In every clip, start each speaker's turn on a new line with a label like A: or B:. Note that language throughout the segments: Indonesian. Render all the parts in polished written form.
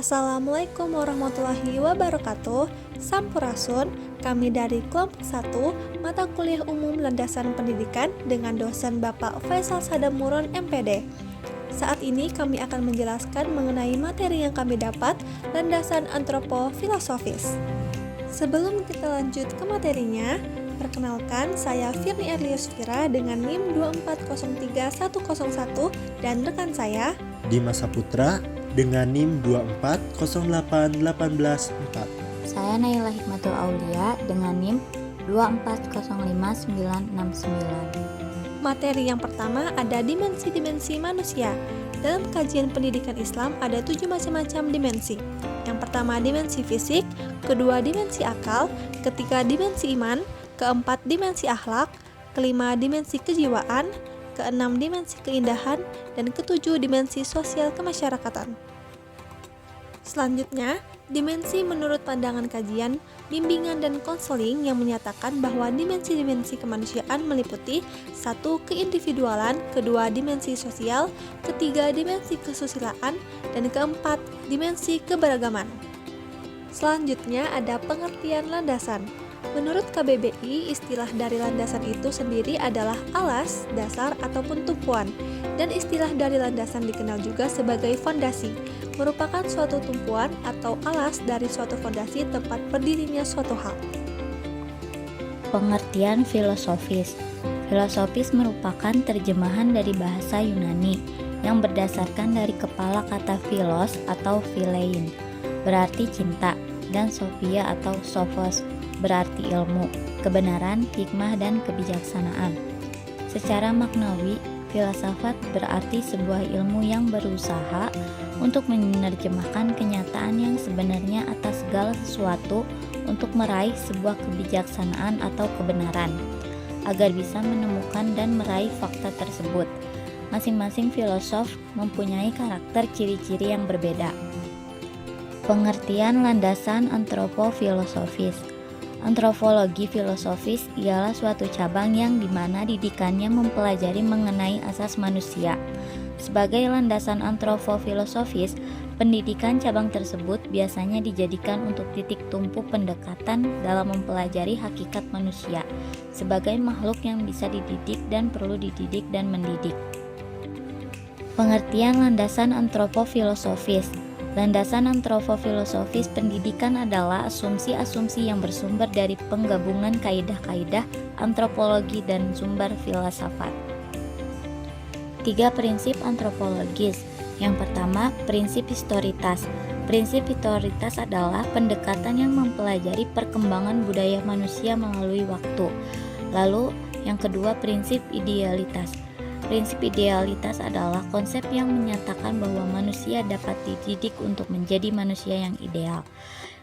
A: Assalamualaikum warahmatullahi wabarakatuh. Sampurasun, kami dari kelompok 1 mata kuliah umum landasan pendidikan dengan dosen Bapak Faisal Sadamuron MPD. Saat ini kami akan menjelaskan mengenai materi yang kami dapat landasan antropofilosofis. Sebelum kita lanjut ke materinya, perkenalkan saya Firni Erlius Fira dengan NIM 2403101 dan rekan saya
B: Dimas Saputra dengan NIM 2408184.
C: Saya Naila Hikmatul Aulia dengan NIM 2405969.
A: Materi yang pertama ada dimensi-dimensi manusia. Dalam kajian pendidikan Islam ada 7 macam-macam dimensi. Yang pertama dimensi fisik, kedua dimensi akal, ketiga dimensi iman, keempat dimensi akhlak, kelima dimensi kejiwaan, keenam dimensi keindahan, dan ketujuh dimensi sosial kemasyarakatan. Selanjutnya, dimensi menurut pandangan kajian, bimbingan dan konseling yang menyatakan bahwa dimensi-dimensi kemanusiaan meliputi 1. Keindividualan, kedua dimensi sosial, ketiga dimensi kesusilaan, dan keempat dimensi keberagaman. Selanjutnya ada pengertian landasan. Menurut KBBI, istilah dari landasan itu sendiri adalah alas, dasar, ataupun tumpuan. Dan istilah dari landasan dikenal juga sebagai fondasi, merupakan suatu tumpuan atau alas dari suatu fondasi tempat berdirinya suatu hal.
C: Pengertian filosofis. Filosofis merupakan terjemahan dari bahasa Yunani yang berdasarkan dari kepala kata philos atau philein, berarti cinta, dan sophia atau sophos, berarti ilmu, kebenaran, hikmah, dan kebijaksanaan. Secara maknawi, filsafat berarti sebuah ilmu yang berusaha untuk menerjemahkan kenyataan yang sebenarnya atas segala sesuatu untuk meraih sebuah kebijaksanaan atau kebenaran, agar bisa menemukan dan meraih fakta tersebut. Masing-masing filosof mempunyai karakter ciri-ciri yang berbeda. Pengertian landasan antropofilosofis. Antropologi filosofis ialah suatu cabang yang dimana didikannya mempelajari mengenai asas manusia. Sebagai landasan antropofilosofis, pendidikan cabang tersebut biasanya dijadikan untuk titik tumpu pendekatan dalam mempelajari hakikat manusia sebagai makhluk yang bisa dididik dan perlu dididik dan mendidik. Pengertian landasan antropofilosofis. Landasan antropofilosofis pendidikan adalah asumsi-asumsi yang bersumber dari penggabungan kaidah-kaidah antropologi dan sumber filsafat. 3 prinsip antropologis. Yang pertama, prinsip historitas. Prinsip historitas adalah pendekatan yang mempelajari perkembangan budaya manusia melalui waktu. Lalu, yang kedua, prinsip idealitas. Prinsip idealitas adalah konsep yang menyatakan bahwa manusia dapat dididik untuk menjadi manusia yang ideal.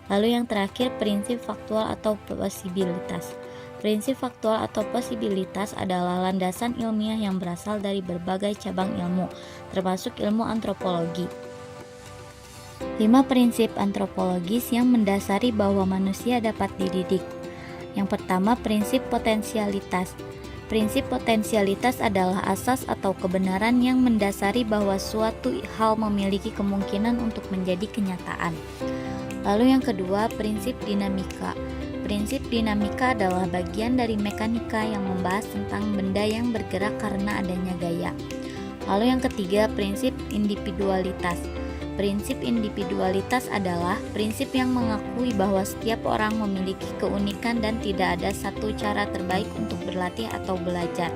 C: Lalu yang terakhir, prinsip faktual atau posibilitas. Prinsip faktual atau posibilitas adalah landasan ilmiah yang berasal dari berbagai cabang ilmu, termasuk ilmu antropologi. 5 prinsip antropologis yang mendasari bahwa manusia dapat dididik. Yang pertama, prinsip potensialitas. Prinsip potensialitas adalah asas atau kebenaran yang mendasari bahwa suatu hal memiliki kemungkinan untuk menjadi kenyataan. Lalu yang kedua, prinsip dinamika. Prinsip dinamika adalah bagian dari mekanika yang membahas tentang benda yang bergerak karena adanya gaya. Lalu yang ketiga, prinsip individualitas. Prinsip individualitas adalah prinsip yang mengakui bahwa setiap orang memiliki keunikan dan tidak ada satu cara terbaik untuk berlatih atau belajar.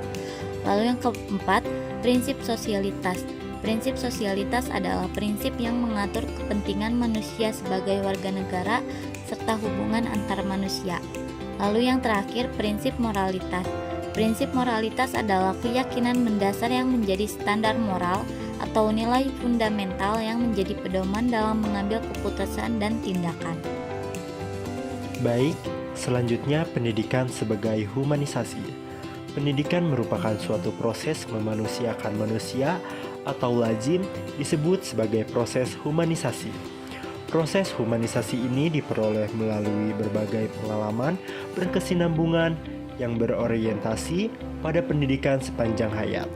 C: Lalu yang keempat, prinsip sosialitas. Prinsip sosialitas adalah prinsip yang mengatur kepentingan manusia sebagai warga negara serta hubungan antar manusia. Lalu yang terakhir, prinsip moralitas. Prinsip moralitas adalah keyakinan mendasar yang menjadi standar moral atau nilai fundamental yang menjadi pedoman dalam mengambil keputusan dan tindakan.
B: Baik, selanjutnya pendidikan sebagai humanisasi. Pendidikan merupakan suatu proses memanusiakan manusia atau lazim disebut sebagai proses humanisasi. Proses humanisasi ini diperoleh melalui berbagai pengalaman berkesinambungan yang berorientasi pada pendidikan sepanjang hayat.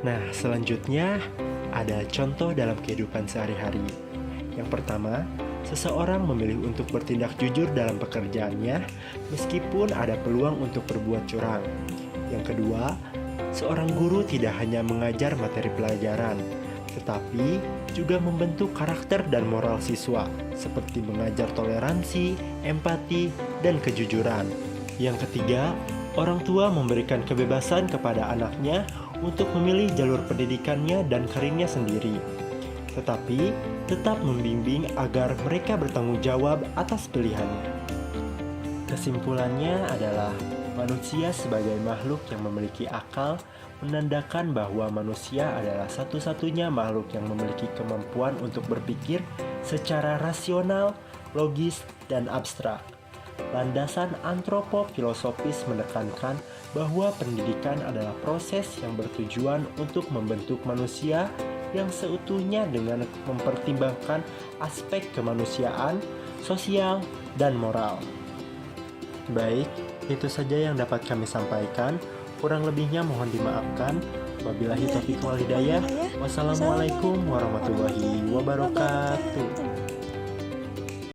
B: Nah, selanjutnya ada contoh dalam kehidupan sehari-hari. Yang pertama, seseorang memilih untuk bertindak jujur dalam pekerjaannya meskipun ada peluang untuk berbuat curang. Yang kedua, seorang guru tidak hanya mengajar materi pelajaran, tetapi juga membentuk karakter dan moral siswa, seperti mengajar toleransi, empati, dan kejujuran. Yang ketiga, orang tua memberikan kebebasan kepada anaknya untuk memilih jalur pendidikannya dan karirnya sendiri, tetapi tetap membimbing agar mereka bertanggung jawab atas pilihannya. Kesimpulannya adalah manusia sebagai makhluk yang memiliki akal menandakan bahwa manusia adalah satu-satunya makhluk yang memiliki kemampuan untuk berpikir secara rasional, logis, dan abstrak. Landasan antropofilosofis menekankan bahwa pendidikan adalah proses yang bertujuan untuk membentuk manusia yang seutuhnya dengan mempertimbangkan aspek kemanusiaan, sosial, dan moral. Baik, itu saja yang dapat kami sampaikan. Kurang lebihnya mohon dimaafkan. Wabillahi taufiq wal hidayah. Wassalamualaikum warahmatullahi wabarakatuh.